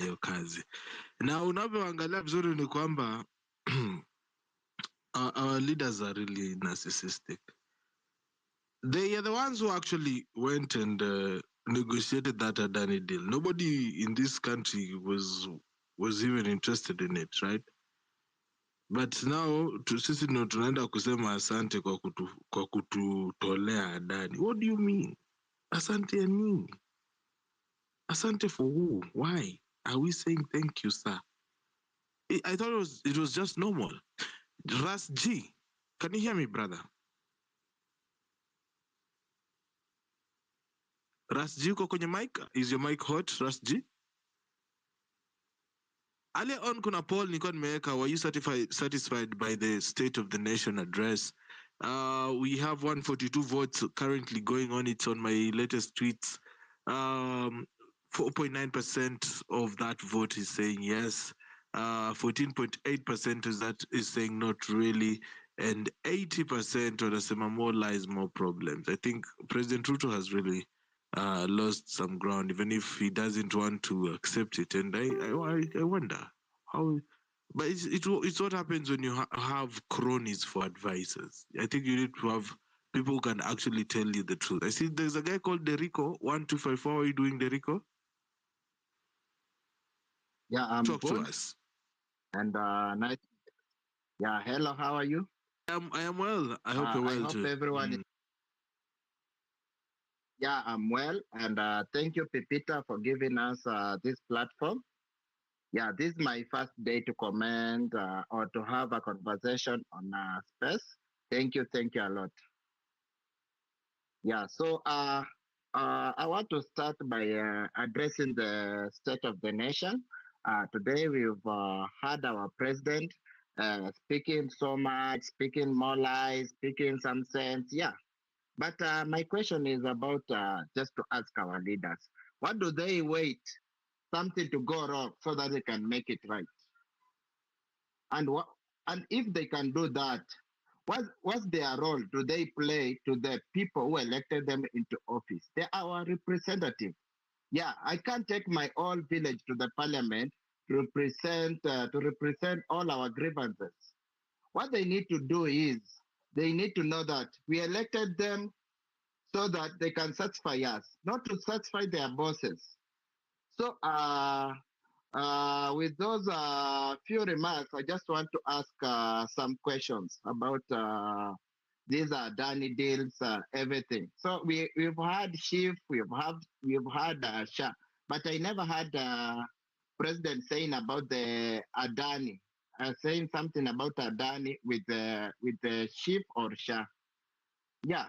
hiyo kazi. Na unavyoangalia vizuri ni kwamba our leaders are really narcissistic. They are the ones who actually went and negotiated that Adani deal. Nobody in this country was even interested in it, right? But now sisi ndio tunaenda kusema asante kwa kututolea Adani. What do you mean? Asante ya nini? Asante for who? Why are we saying thank you, sir? I thought it was just normal. Ras G, can you hear me, brother? Ras G, uko kwenye mic? Is your mic hot, Ras G? Earlier on kuna poll nilikuwa nimeweka, were you satisfied by the State of the Nation address? We have 142 votes currently going on. It's on my latest tweets. 4.9% of that vote is saying yes. 14.8% is saying not really, and 80% wanasema more lies, more problems. I think President Ruto has really lost some ground, even if he doesn't want to accept it. And I wonder how. But it's what happens when you have cronies for advisors. I think you need to have people who can actually tell you the truth. I see there's a guy called Derico 1254. How are you doing, Derico? Yeah, I'm Talk good. to us. And nice. Yeah, hello. How are you? I am well. I hope you're well I hope too. everyone. Yeah, I'm well, and thank you, Pipita, for giving us this platform. Yeah, this is my first day to comment or to have a conversation on space. Thank you a lot. Yeah, so I want to start by addressing the state of the nation. Today we've had our president speaking so much, speaking more lies, speaking some sense. Yeah, but my question is about just to ask our leaders, what do they wait something to go wrong so that they can make it right? And if they can do that, what's their role do they play to the people who elected them into office? They are our representative. Yeah, I can't take my whole village to the parliament to represent all our grievances. What they need to do is they need to know that we elected them so that they can satisfy us, not to satisfy their bosses. So with those few remarks, I just want to ask some questions about these Dani deals, everything. So we've had Chief, we've had Shah, but I never had President saying about the Adani, saying something about Adani with the Chief or Shah. Yeah.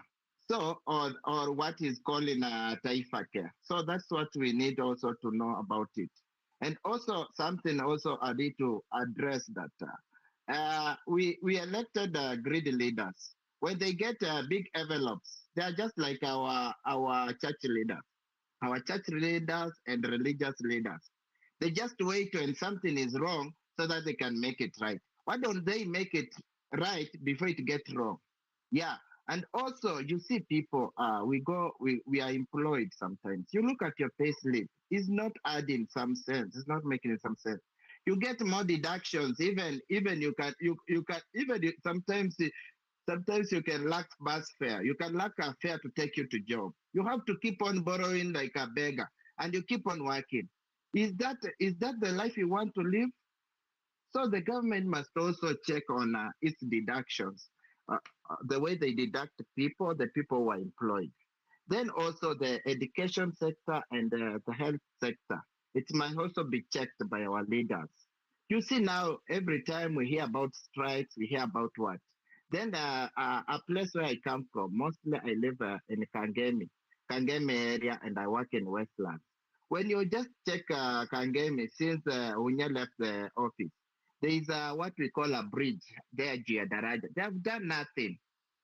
So, or what is calling Taifa Care. So that's what we need also to know about it. And also something also I need to address that we elected greedy leaders. When they get big envelopes, they are just like our church leaders and religious leaders. They just wait when something is wrong so that they can make it right. Why don't they make it right before it gets wrong? Yeah. And also, you see people, we are employed sometimes. You look at your pay slip, it's not adding some sense. It's not making some sense. You get more deductions. Even you can sometimes you can lack bus fare. You can lack a fare to take you to job. You have to keep on borrowing like a beggar, and you keep on working. Is that the life you want to live? So the government must also check on its deductions. The way they deduct the people who are employed. Then also the education sector and the health sector. It might also be checked by our leaders. You see now, every time we hear about strikes, we hear about what? Then a place where I come from, mostly I live in Kangemi area, and I work in Westlands. When you just check Kangemi, since Unya left the office, there is what we call a bridge there, Daraja. They have done nothing.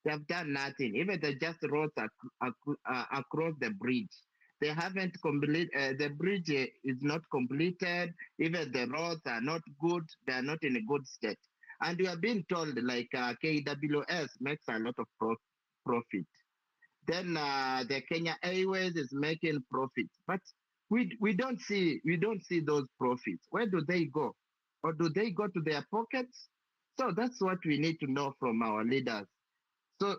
Even they just wrote across the bridge. They haven't completed. The bridge is not completed. Even the roads are not good. They are not in a good state. And we are being told like KWS makes a lot of profit. Then the Kenya Airways is making profit. But we don't see those profits. Where do they go? Or do they go to their pockets? So that's what we need to know from our leaders. So,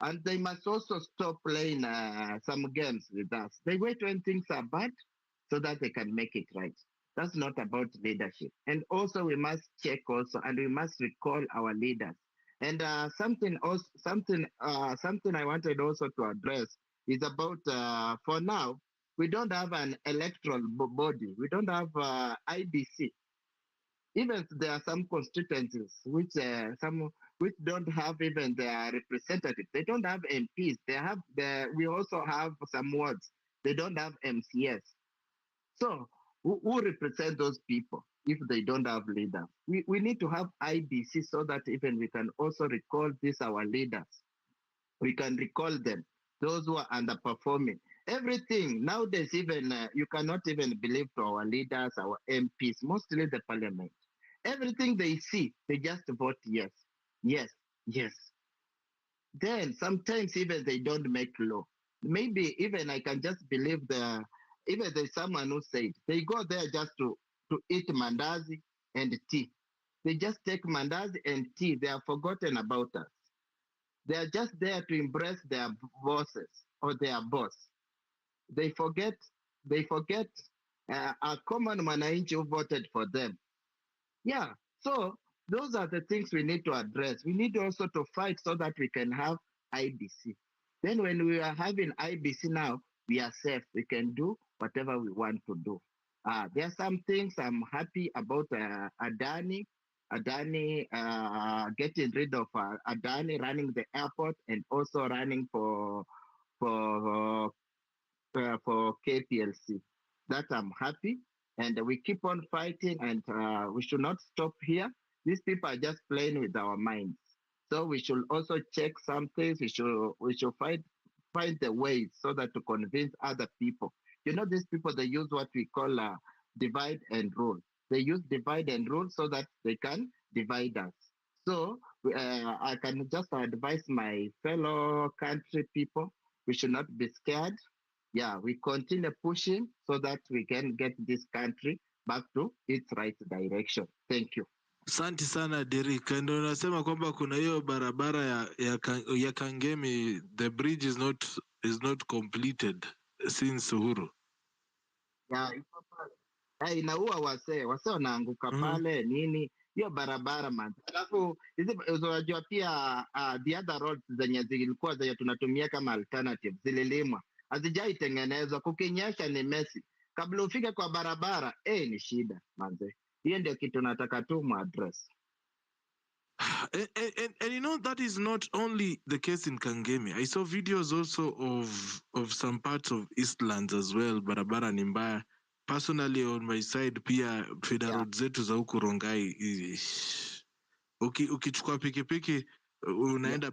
and they must also stop playing some games with us. They wait when things are bad so that they can make it right. That's not about leadership. And also, we must check also, and we must recall our leaders. And something I wanted also to address is about for now we don't have an electoral body. We don't have IBC. Even there are some constituencies which don't have even their representatives. They don't have MPs. We also have some wards. They don't have MCS. So who represent those people if they don't have leaders? We need to have IBC so that even we can also recall these our leaders. We can recall them, those who are underperforming. Everything nowadays, even you cannot even believe to our leaders, our MPs, mostly the parliament. Everything they see, they just vote yes, yes, yes. Then sometimes even they don't make law. Maybe even I can just believe even there's someone who said they go there just to eat mandazi and tea. They just take mandazi and tea. They have forgotten about us. They are just there to impress their bosses or their boss. They forget a common mwananchi who voted for them. Yeah. So those are the things we need to address. We need also to fight so that we can have IBC. Then when we are having IBC now, we are safe. We can do whatever we want to do. There are some things I'm happy about Adani getting rid of Adani running the airport and also running for for KPLC. That I'm happy, and we keep on fighting, and we should not stop here. These people are just playing with our minds. So we should also check some things. We should find the ways so that to convince other people. You know, these people they use what we call divide and rule. They use divide and rule so that they can divide us. So I can just advise my fellow country people: we should not be scared. Yeah, we continue pushing so that we can get this country back to its right direction. Thank you. Asante sana Derek. Ndio unasema kwamba kuna hiyo barabara ya Kangemi, the bridge is not completed since Uhuru. Yeah, iko pale. Inaua wasee wanaanguka Mhm. pale nini, hiyo barabara man. Alafu unajua pia the other roads zenye zilikuwa zenye tunatumia kama alternative zililimwa, hazijaitengenezwa. Kukinyesha ni mesi, kabla ufike kwa barabara ni shida manze. Hiyo ndio kitu nataka tu muaddress. And you know that is not only the case in Kangemi. I saw videos also of some parts of Eastlands as well. Barabara ni mbaya. Personally on my side pia federal Yeah, road zetu za huku Rongai ukichukua pikipiki yeah. unaenda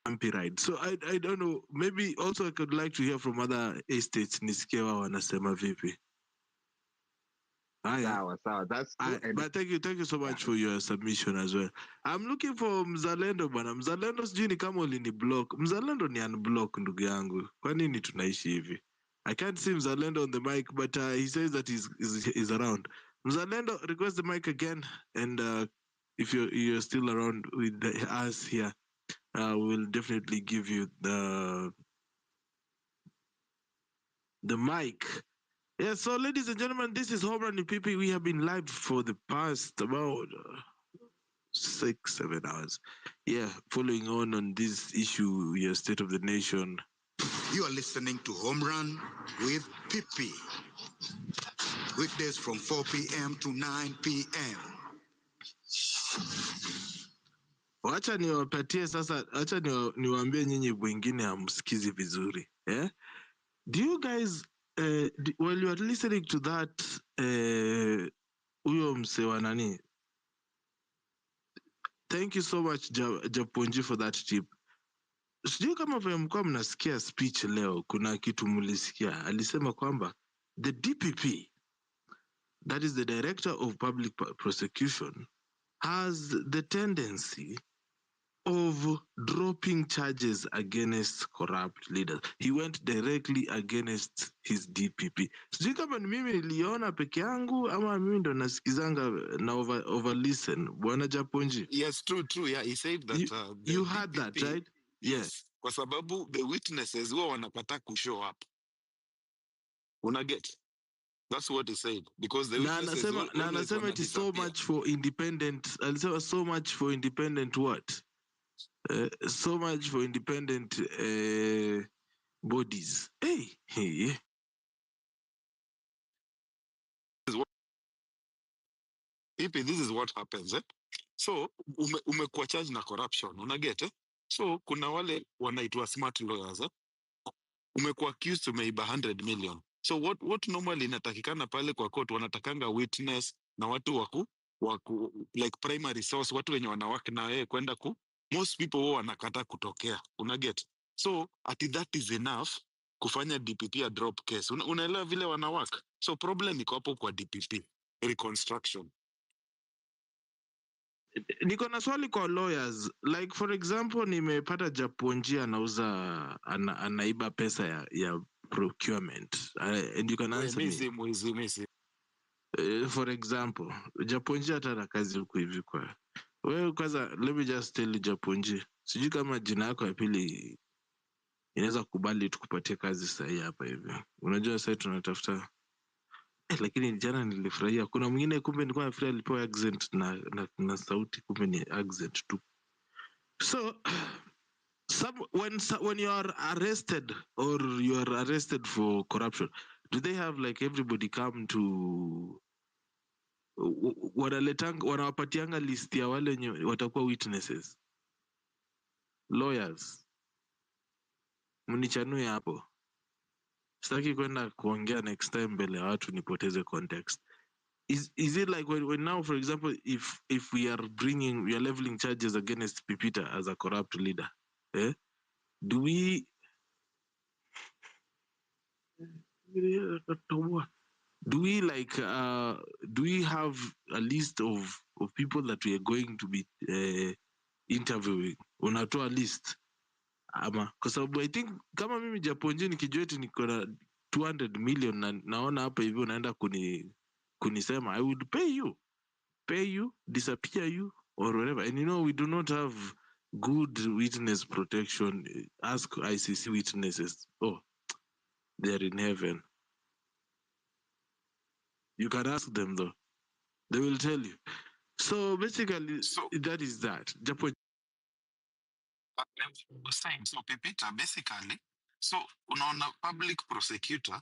bumpy ride. So I don't know, maybe also I could like to hear from other estates nisikie wao wanasema vipi. Haya. Sawa sawa, that's true. And But thank you so yeah, much for your submission as well. I'm looking for Mzalendo bwana. Mzalendo sijui ni kama ulini block. Mzalendo ni unblock ndugu yangu. Kwa nini tunaishi hivi? I can't see Mzalendo on the mic, but he says that he's around. Mzalendo, request the mic again, and if you're still around with us here, we'll definitely give you the mic. Yeah, so ladies and gentlemen, this is Home Run PP. We have been live for the past about 6-7 hours. Yeah, following on this issue, your State of the Nation. You are listening to Home Run with PP. Weekdays from 4 p.m. to 9 p.m. Wacha niwapatie sasa, wacha niwaambie nyinyi wengine hamsikizi vizuri. Yeah? Do you guys, while you are listening to that, huyo mse wa nani? Thank you so much, Japonji, for that tip. Sijui kama vile mlikuwa mnasikia speech leo, kuna kitu mlisikia. Alisema kwamba the DPP, that is the Director of Public Prosecution, has the tendency of dropping charges against corrupt leaders, he went directly against his DPP. Sijui kama ni mimi niliona peke yangu ama mimi ndo nasikizanga na over listen. Bwana Japonji, Yes, true. Yeah, he said that the you heard that, DPP, right? yes, kwa sababu the witnesses huwa wanapata kushow up. Unaget? That's what he said, because the Na witnesses always anasema it is so disappear. much for independent. Alisema so much for independent what? So much for independent bodies. Hey. This is what happens, eh? So umekuwa charged na corruption, unaget, eh? So kuna wale wanaitwa smart lawyers, eh? Umekuwa accused umeiba 100 million. So what normally inatakikana pale kwa court, wanatakanga witness na watu waku like primary source, watu wenye wanawake na wewe kwenda most people wao wanakata kutokea, unaget. So ati that is enough kufanya DPP a drop case. Unaelewa vile wanawaka. So problem iko hapo kwa DPP reconstruction. Niko na swali kwa lawyers, like for example nimepata Japonji anauza anaiba pesa ya procurement, and you can answer me. For example Japonji hata na kazi huku hivi kwa wewe, kwanza let me just tell you Japonji, sijui kama jina yako ya pili inaweza kubali tukupatie kazi sahi hapa hivi. Unajua sasa tunatafuta lakini jana nilifurahia, kuna mwingine kumbe nilikuwa nafikiria alipewa accent na sauti, kumbe ni accent tu. So when you are arrested or you are arrested for corruption, do they have like everybody come to wanawapatianga list ya wale wenye watakuwa witnesses? Lawyers, mnichanue hapo, sitaki kwenda kuongea next time mbele ya watu nipoteze context. Is it like when now, for example, if we are leveling charges against Pipita as a corrupt leader, do we like do we have a list of people that we are going to be interviewing? Unatoa list ama? Kwa sababu I think kama mimi Japonji nikijua eti niko na 200 million na naona hapa hivi unaenda kunisema, I would pay you, disappear you or whatever. And we do not have good witness protection. Ask ICC witnesses. Oh, they're in heaven. You can ask them though, they will tell you. So basically, that is that. Japo was saying, so Pepita basically, so unaona public prosecutor,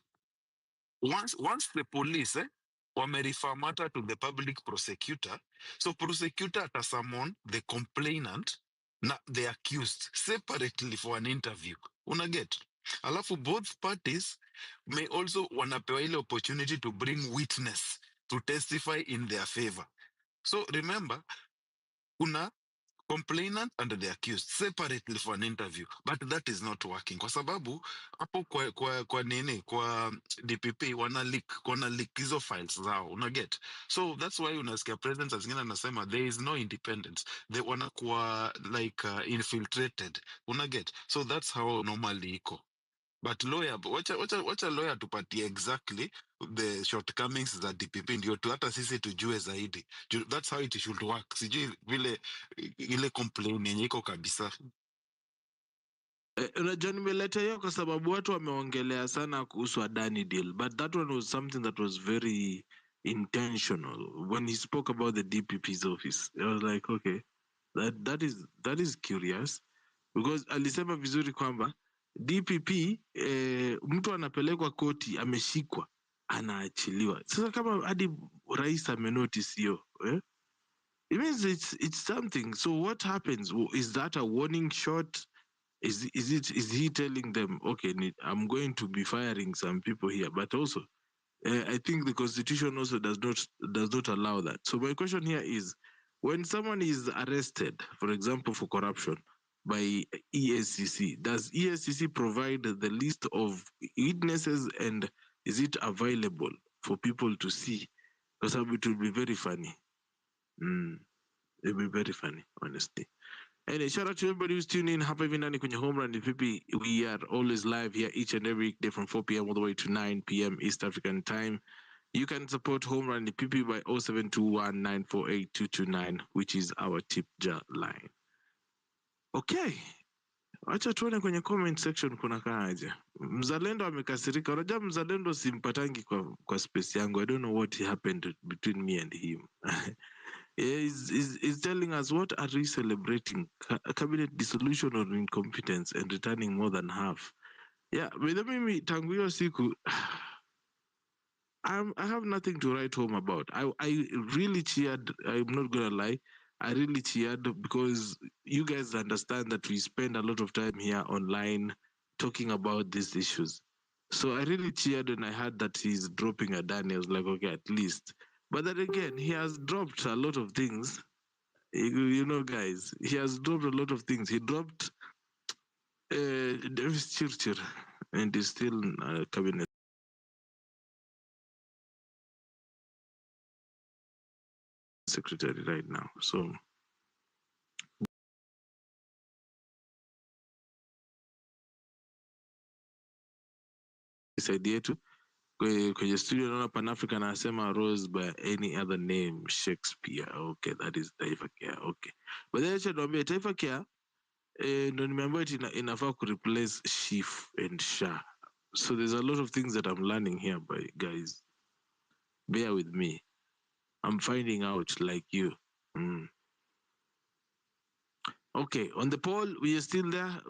once the police wamerefer matter to the public prosecutor, so prosecutor atasummon the complainant na the accused separately for an interview, unaget. Alafu both parties may also wanapewa ile opportunity to bring witness to testify in their favor. So remember, kuna complainant and the accused separately for an interview, but that is not working kwa sababu hapo kwa DPP wana leak hizo files zao, unaget. So that's why unasikia president zingine anasema there is no independence, they wanakuwa like infiltrated, unaget. So that's how normally iko. But lawyer, wacha lawyer tupatie exactly the shortcomings za DPP ndio tu hata sisi tujue zaidi. That's how it should work. Sijui vile ile complaint yenye iko kabisa. unajua nimeleta hiyo kwa sababu watu wameongelea sana kuhusu Adani deal, but that one was something that was very intentional. When he spoke about the DPP's office, I was like, okay, that is curious, because alisema vizuri kwamba DPP mtu anapelekwa koti, ameshikwa, anaachiliwa. Sasa kama hadi rais amenotice hiyo, it means it's something. So what happens? Is that a warning shot? Is he telling them, okay, I'm going to be firing some people here, but also I think the constitution also does not allow that. So my question here is, when someone is arrested, for example, for corruption by ESCC, does ESCC provide the list of witnesses, and is it available for people to see? Because it will be very funny. It will be very funny, honestly. And shout out to everybody who's tuning in. Hapa hivi ndani kwenye Home Run ni Vipi. We are always live here each and every day from 4 p.m. all the way to 9 p.m. East African time. You can support Home Run Pipi by 0721948229, which is our tip jar line. Okay. Acha tuone kwenye comment section kuna kaaje. Mzalendo amekasirika. Unajua Mzalendo simpatangi kwa space yangu. I don't know what happened between me and him. He's telling us, what are we celebrating? Cabinet dissolution or incompetence and returning more than half. Yeah, with mimi tangu hiyo siku I have nothing to write home about. I really cheered. I'm not gonna lie. I really cheered because you guys understand that we spend a lot of time here online talking about these issues. So I really cheered when I heard that he's dropping a Danny. I was like, okay, at least. But then again, he has dropped a lot of things. You know, guys, he has dropped a lot of things. He dropped Davis Chirchir and is still cabinet secretary right now. So isaidie tu kwenye studio. Naona Pan African anasema Rose by any other name Shakespeare. Okay, that is Taifa Care. Okay, but then acha niambie Taifa Care ndo nimeambiwa inafaa ku replace Shif and Sha. So there's a lot of things that I'm learning here, by guys. Bear with me. I'm finding out like you. Mm. Okay, on the poll, we are still there.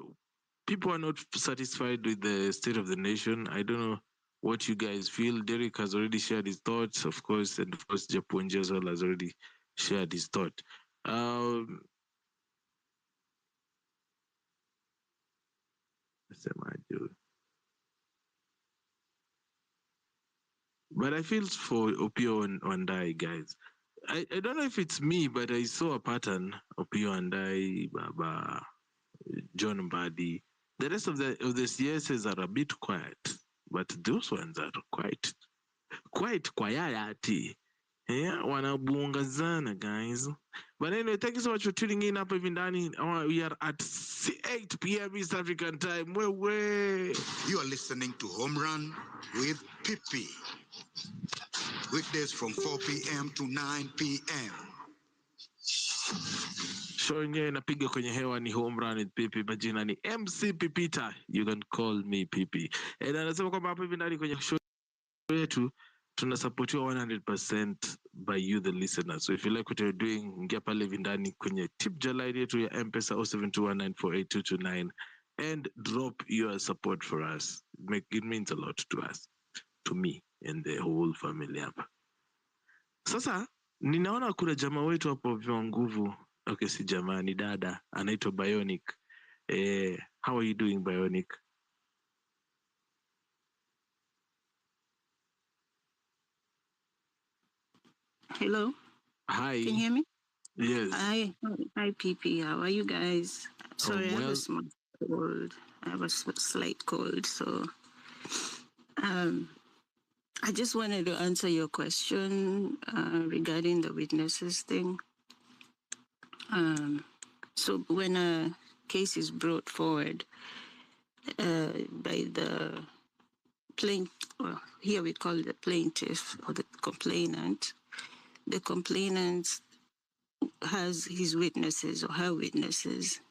People are not satisfied with the state of the nation. I don't know what you guys feel. Derek has already shared his thoughts, of course, and of course, Japonji as well has already shared his thought. But I feel for Opio and I, guys. I don't know if it's me, but I saw a pattern. Opio and I, Baba, John Mbadi. The rest of the CSs are a bit quiet, but those ones are quite quiet. Yeah, wanabungazana, guys. But anyway, thank you so much for tuning in up even Danny. We are at 8 p.m. East African time. Way. You are listening to Home Run with Pipi. Weekdays from 4 p.m. to 9 p.m. Show yenyewe inapiga kwenye hewa ni Home Run with Pipi. Majina ni MC Pipita. You can call me Pipi. And anasema kwamba hapa hivi ndani kwenye show yetu tunasupportiwa 100% by you the listener. So if you like what you're doing, ingia pale hivi ndani kwenye tip jalide yetu ya M-Pesa 0721948229 and drop your support for us. It means a lot to us, to me and the whole family hapa. Sasa ninaona kuna jamaa wetu hapo vya nguvu. Okay, si jamaa, ni dada anaitwa Bionic. How are you doing, Bionic? Hello. Hi. Can you hear me? Yes. Hi, PP. How are you guys? Sorry, well, I have a small cold. I have a slight cold, so I just wanted to answer your question regarding the witnesses thing. So when a case is brought forward by the well, here we call it the plaintiff or the complainant has his witnesses or her witnesses.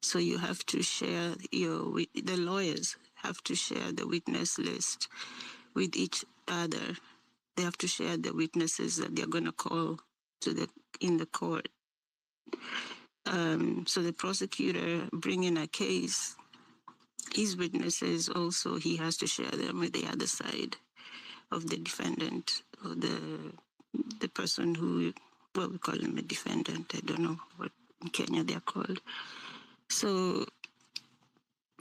So you have to share the lawyers have to share the witness list with each other. They have to share the witnesses that they're going to call in the court. So the prosecutor bringing a case, his witnesses also, he has to share them with the other side of the defendant or the person who, well, we call him a defendant. I don't know what in Kenya they're called. So,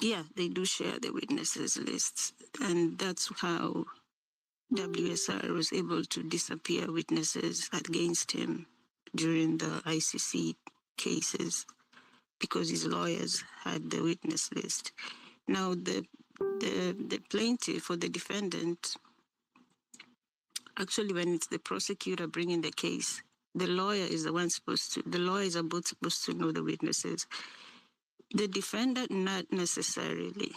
yeah, they do share the witnesses lists. And that's how WSR was able to disappear witnesses against him during the ICC cases because his lawyers had the witness list. Now, the plaintiff or the defendant, actually, when it's the prosecutor bringing the case, The lawyer is the one supposed to. The lawyers are both supposed to know the witnesses. The defendant, not necessarily.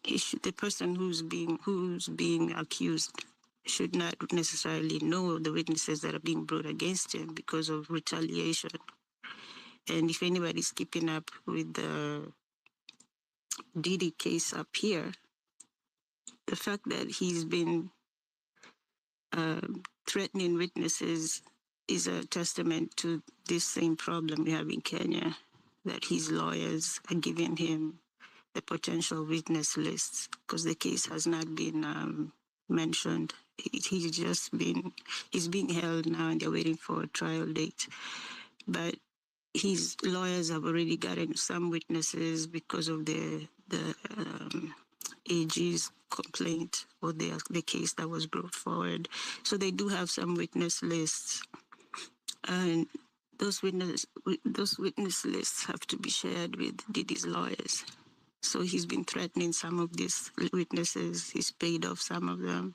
The person who's being accused should not necessarily know the witnesses that are being brought against him because of retaliation. And if anybody's keeping up with the Diddy case up here, the fact that he's been threatening witnesses is a testament to this same problem we have in Kenya, that his lawyers are giving him the potential witness lists because the case has not been mentioned. He's being held now and they're waiting for a trial date. But his lawyers have already gotten some witnesses because of the AG's complaint or the case that was brought forward. So they do have some witness lists, and those witness lists have to be shared with Didi's lawyers. So he's been threatening some of these witnesses. He's paid off some of them.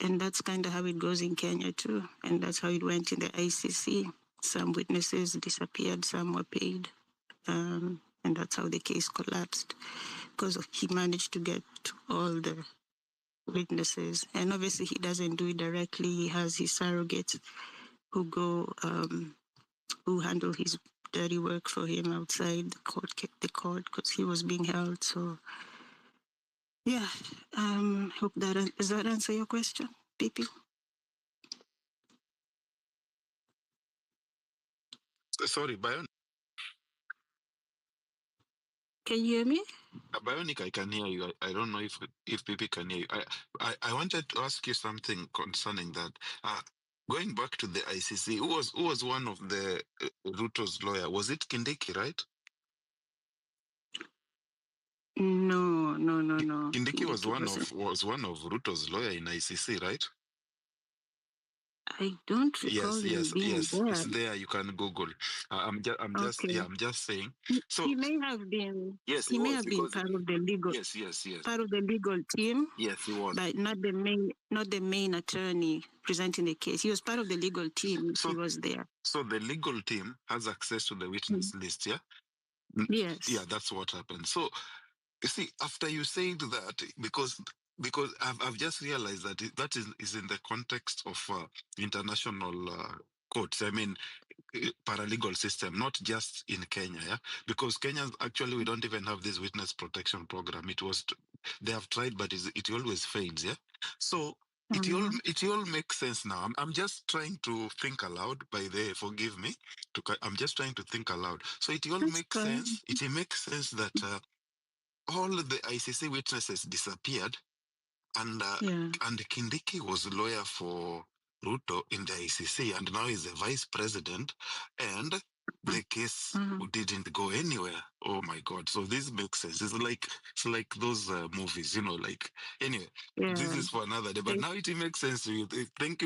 And that's kind of how it goes in Kenya too. And that's how it went in the ICC. Some witnesses disappeared, some were paid. And that's how the case collapsed, because he managed to get to all the witnesses. And obviously he doesn't do it directly. He has his surrogates who go, who handle his dirty work for him outside the court, because he was being held. So yeah, hope does that answer your question, PP? Sorry, Bionic. Can you hear me? Bionic, I can hear you. I don't know if PP can hear you. I wanted to ask you something concerning that. Going back to the ICC, who was one of the Ruto's lawyer? Was it Kindiki, right? No. Kindiki was one wasn't. of Ruto's lawyer in ICC, right? I don't recall him being there. It's there. You can Google. I'm just saying. So he may have been. Yes, he may have been part of the legal. Yes. Part of the legal team. Yes, he was. But not the main attorney presenting the case. He was part of the legal team. So he was there. So the legal team has access to the witness list, yeah? Yes. Yeah, that's what happened. So you see, after you said that, because I've just realized that that is in the context of international courts. I mean, paralegal system, not just in Kenya, yeah. Because Kenya actually we don't even have this witness protection program. They have tried, but it always fails, yeah. So it all makes sense now. I'm just trying to think aloud. By the forgive me, I'm just trying to think aloud. So it all makes sense. It makes sense that all the ICC witnesses disappeared, and Kindiki was a lawyer for Ruto in the ICC, and now he's the vice president, and the case didn't go anywhere. Oh my God! So this makes sense. It's like those movies, like anyway. This is for another day, but now it makes sense to you. Thank you.